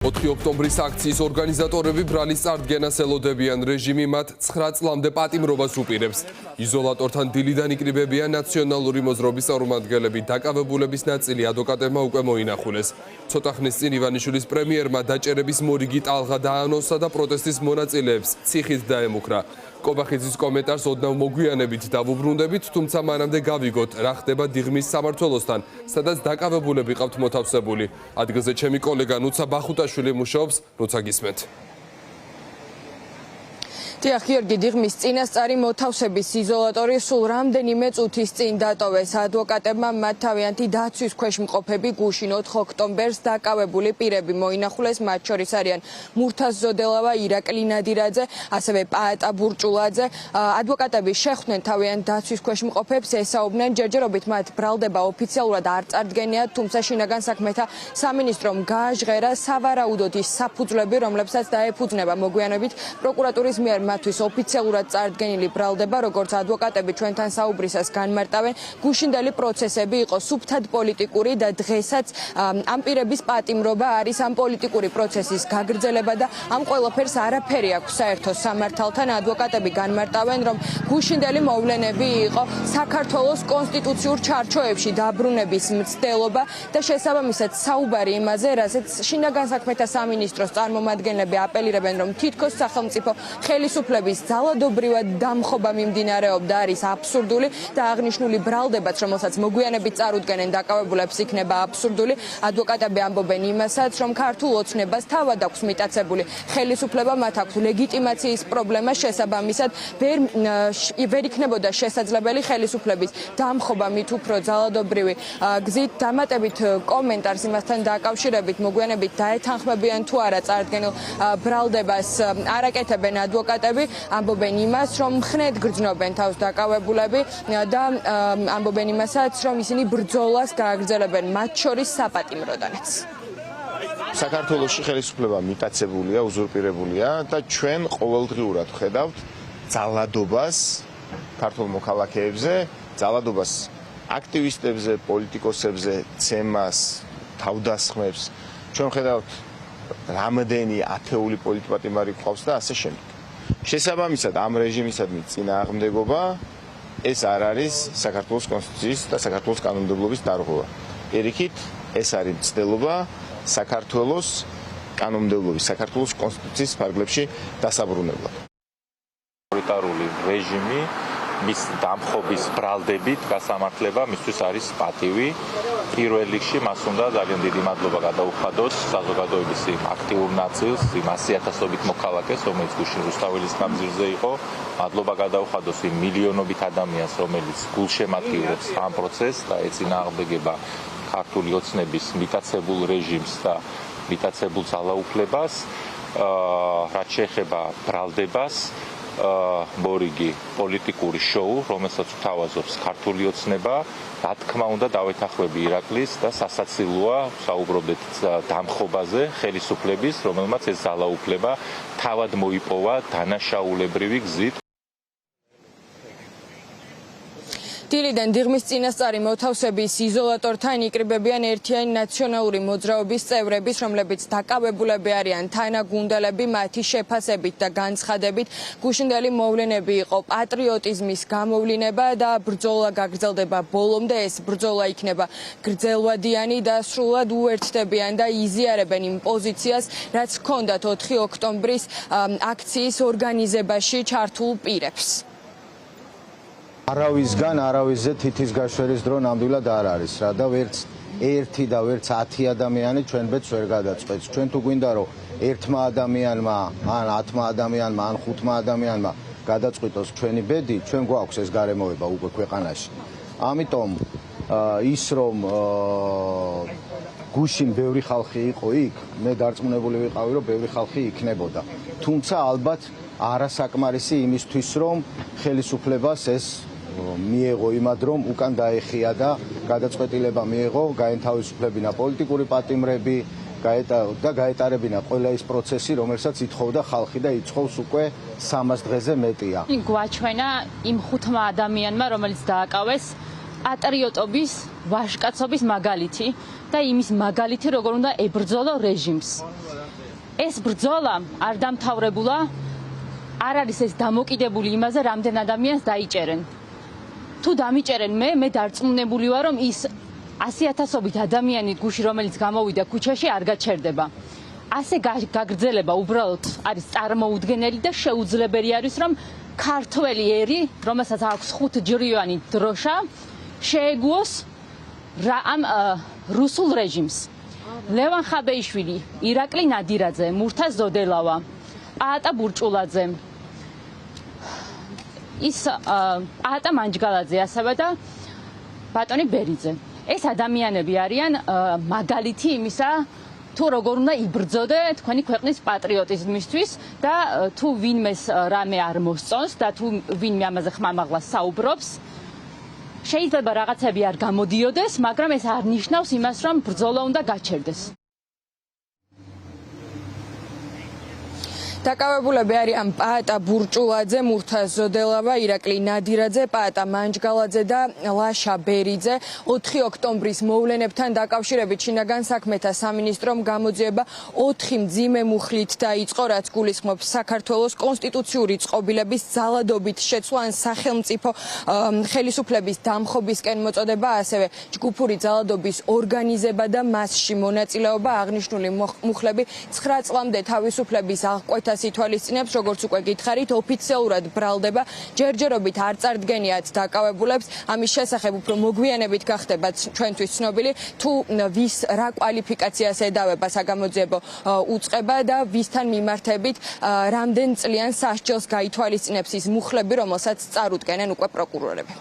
4 ოქტომბრის აქციის ორგანიზატორები ბრალის წარდგენას ელოდებიან, რეჟიმი მათ 9 წლამდე პატიმრობას უპირებს. იზოლატორთან დილიდან იკრიბებიან ნაციონალური მოძრაობის წარმომადგენლები, დაკავებულების ნაწილი ადვოკატებმა უკვე მოინახულეს. ცოტა ხნის წინ ივანიშვილის პრემიერმა დაჭერების მორიგი ტალღა დაანონსა და პროტესტის მონაწილეებს ციხით დაემუქრა. კობახიძის კომენტარს ოდნავ მოგვიანებით დავუბრუნდებით, თუმცა მანამდე გავიგოთ, რა ხდება დიღმის სამმართველოსთან, სადაც დაკავებულები ყავთ მოთავსებული. ადგილზე ჩემი კოლეგა ნუცა ბახუტაშვილი მუშაობს, ნუცა გისმენთ. დიახ, გიორგი, დიღმის წინასწარი მოთავსების იზოლატორი სულ რამდენიმე წუთის წინ დატოვეს. ადვოკატებმა მათ თავიანთი დაცვის ქვეშ მყოფები გუშინ 4 ოქტომბერს დაკავებული პირები მოინახულეს, მათ შორის არიან მურთაზ ზოდელავა, ირაკლი ნადირაძე, ასევე პაატა ბურჭულაძე. ადვოკატები შეხვდნენ თავიანთ დაცვის ქვეშ მყოფებს, ესაუბნენ, ჯერჯერობით მათ ბრალდება ოფიციალურად არ წარდგენიათ, თუმცა შინაგან საქმეთა სამინისტრომ გააჟღერა სავარაუდოდ ის საფუძვლები, რომლებსაც დაეფუძნება მოგვიანებით პროკურატურის მიერ მათთვის ოფიციალურად წარდგენილი ბრალდება, როგორც ადვოკატები ჩვენთან საუბრისას განმარტავენ, გუშინდელი პროცესები იყო სუფთად პოლიტიკური და დღესაც ამ პირების პატიმრობა არის ამ პოლიტიკური პროცესის გაგრძელება და ამ ყველაფერს არაფერი აქვს საერთო სამართალთან. ადვოკატები განმარტავენ, რომ გუშინდელი მოვლენები იყო საქართველოს კონსტიტუციურ ჩარჩოებში დაბრუნების მცდელობა და შესაბამისად საუბარი იმაზე, რასაც შინაგან საქმეთა სამინისტროს წარმომადგენლები აპელირებენ, რომ თითქოს სახელმწიფო ხელისუფლების ძალადობრივად დამხობა მიმდინარეობდა, არის აბსურდული და აღნიშნული ბრალდებაც, რომელსაც მოგვიანებით წარუდგენენ დაკავებულებს, იქნება აბსურდული. ადვოკატები ამბობენ იმასაც, რომ ქართულ ოცნებას თავად აქვს მიტაცებული ხელისუფლება, მათ აქვს ლეგიტიმაციის პრობლემა, შესაბამისად ვერ იქნებოდა შესაძლებელი ხელისუფლების დამხობა მით უფრო ძალადობრივი გზით. დამატებით კომენტარს იმასთან დაკავშირებით, მოგვიანებით დაეთანხმებიან თუ არა წარდგენილ ბრალდებას არაკეთებენ ადვოკატები, ამბობენ იმას, რომ ხნედ გრძნობენ თავს დაკავებულები და ამბობენ იმასაც, რომ ისინი ბრძოლას გააგრძელებენ, მათ შორის საპატიმროდანაც. საქართველოში ხელისუფლება მიტაცებულია, უზურპირებულია და ჩვენ ყოველდღიურად ვხედავთ ძალადობას ქართულ მოქალაქეებზე, ძალადობას აქტივისტებზე, პოლიტიკოსებზე, ცემას, თავდასხმებს. ჩვენ ვხედავთ რამდენი ათეული პოლიტპატიმარი გვყავს და ასე შემდეგ. შესაბამისად ამ რეჟიმისადმი წინააღმდეგობა ეს არ არის საქართველოს კონსტიტუციის და საქართველოს კანონმდებლობის დარღვევა. პირიქით, ეს არის მცდელობა საქართველოს კანონმდებლობის, საქართველოს კონსტიტუციის ფარგლებში დასაბრუნებლად. ავტორიტარული რეჟიმი მის დამხობის ბრალდებით გასამართლება მისთვის არის პატივი. პირველ რიგში მას უნდა ძალიან დიდი მადლობა გადაუხადოთ საზოგადოების იმ აქტიურ ნაწილს, იმ 100,000-ობით მოქალაქეს, რომელიც გუშინ რუსთაველის გამზირზე იყო. მადლობა გადაუხადოს იმ მილიონობით ადამიანს, რომელიც გულშემატკივრებს ამ პროცესს და ეწინააღმდეგება ქართული ოცნების მიტაცებულ რეჟიმს და მიტაცებულ ძალაუფლებას. რაც შეეხება ბრალდებას, მორიგი პოლიტიკური შოუ, რომელსაც თავაზობს ქართული ოცნება, რა თქმა უნდა დავეთანხმები ირაკლის და სასაცილოა საუბრობდეთ დამხობაზე ხელისუფლების, რომელმაც ეს ძალაუფლება თავად მოიპოვა დანაშაულებრივი გზით. დილიდან დიღმის წინასწარი მოთავსების იზოლატორთან იკრიბებიან ერთიანი ნაციონალური მოძრაობის წევრების, რომლებიც დაკავებულები არიან თანაგუნდელები, მათი შეფასებით და განცხადებით. გუშინდელი მოვლენები იყო პატრიოტიზმის გამოვლინება და ბრძოლა გაგრძელდება ბოლომდე. ეს ბრძოლა იქნება გრძელვადიანი და სრულად უერთდებიან და იზიარებენ იმ პოზიციას, რაც ჰქონდათ 4 ოქტომბრის აქციის ორგანიზებაში ჩართულ პირებს. არავისგან არავისზე თითის გაშვერის დრო ნამდვილად არ არის რა და ვერც ერთი და ვერც 10 ადამიანი ჩვენ ბედს ვერ გადაწყვეტს. ჩვენ თუ გვინდა რომ ერთმა ადამიანმა, ან 10 ადამიანმა, ან 5 ადამიანმა გადაწყვიტოს ჩვენი ბედი, ჩვენ გვაქვს ეს გარემოება უკვე ქვეყანაში. ამიტომ ის რომ გუშინ ბევრი ხალხი იყო იქ, მე დარწმუნებული ვიყავი რომ ბევრი ხალხი იქნებოდა. თუმცა ალბათ არასაკმარისი იმისთვის რომ ხელისუფლებას ეს მიიღო იმად რომ უკან დაეხია და გადაწყვეტილება მიიღო გაენთავისუფლებინა პოლიტიკური პატიმრები და გაეტარებინა ყველა ის პროცესი, რომელსაც ითხოვდა ხალხი და იცხოვს უკვე 300 დღეზე მეტია. გვაჩვენა იმ 5 ადამიანმა, რომელიც დააკავეს პატრიოტობის, ვაჟკაცობის მაგალითი და იმის მაგალითი, როგორ უნდა ებრძოლო რეჟიმს. ეს ბრძოლა არ დამთავრებულა, არ არის ეს დამოკიდებული იმაზე, რამდენ ადამიანს დაიჭერენ. თუ დამიჭერენ მე დარწმუნებული ვარ, რომ ის 100,000-ობით ადამიანი გუში, რომელიც გამოვიდა ქუჩაში, არ გაჩერდება. ასე გაგრძელება უბრალოდ არის წარმოუდგენელი და შეუძლებელი არის, რომ ქართველი ერი, რომელსაც აქვს 5-ჯრიანი დროშა, შეეგუოს ამ რუსულ რეჟიმს. ლევან ხაბეიშვილი, ირაკლი ნადირაძე, მურთაზ ზოდელავა, პაატა ბურჭულაძე, პაატა მანჯგალაძე, ასევე და ბატონი ბერიძე. ეს ადამიანები არიან მაგალითი იმისა, თუ როგორ უნდა იბრძოდე თქვენი ქვეყნის პატრიოტიზმისთვის და თუ ვინმეს რამე არ მოსწონს და თუ ვინმე ამაზე ხმამაღლა საუბრობს, შეიძლება რაღაცები არ გამოდიოდეს, მაგრამ ეს არ ნიშნავს იმას, რომ ბრძოლა უნდა გაჩერდეს. დაკავებულები არიან პაატა ბურჭულაძე, მურთაზ ზოდელავა, ირაკლი ნადირაძე, პაატა მანჯგალაძე და ლაშა ბერიძე. 4 ოქტომბრის მოვლენებთან დაკავშირებით შინაგან საქმეთა სამინისტრომ გამოძიება 4 მძიმე მუხლით დაიწყო, რაც გულისხმობს საქართველოს კონსტიტუციური წყობილების ძალადობით შეცვლა ან სახელმწიფო ხელისუფლების დამხობისკენ მოწოდება, ასევე ჯგუფური ძალადობის ორგანიზება და მასში მონაწილეობა. აღნიშნული მუხლები 9 წლამდე თავისუფლების აღკვეთას ითვალისწინებს, როგორც უკვე გითხარით, ოფიციალურად ბრალდება, ჯერჯერობით არ წარდგენიათ დაკავებულებს. ამის შესახებ უფრო მოგვიანებით გახდება ჩვენთვის ცნობილი, თუ ვის რა კვალიფიკაციას ედავება საგამოძიებო უწყება და ვისთან მიმართებით რამდენ წლიან სასჯელს გაითვალისწინებს ის მუხლები, რომელსაც წარუდგენენ უკვე პროკურორები.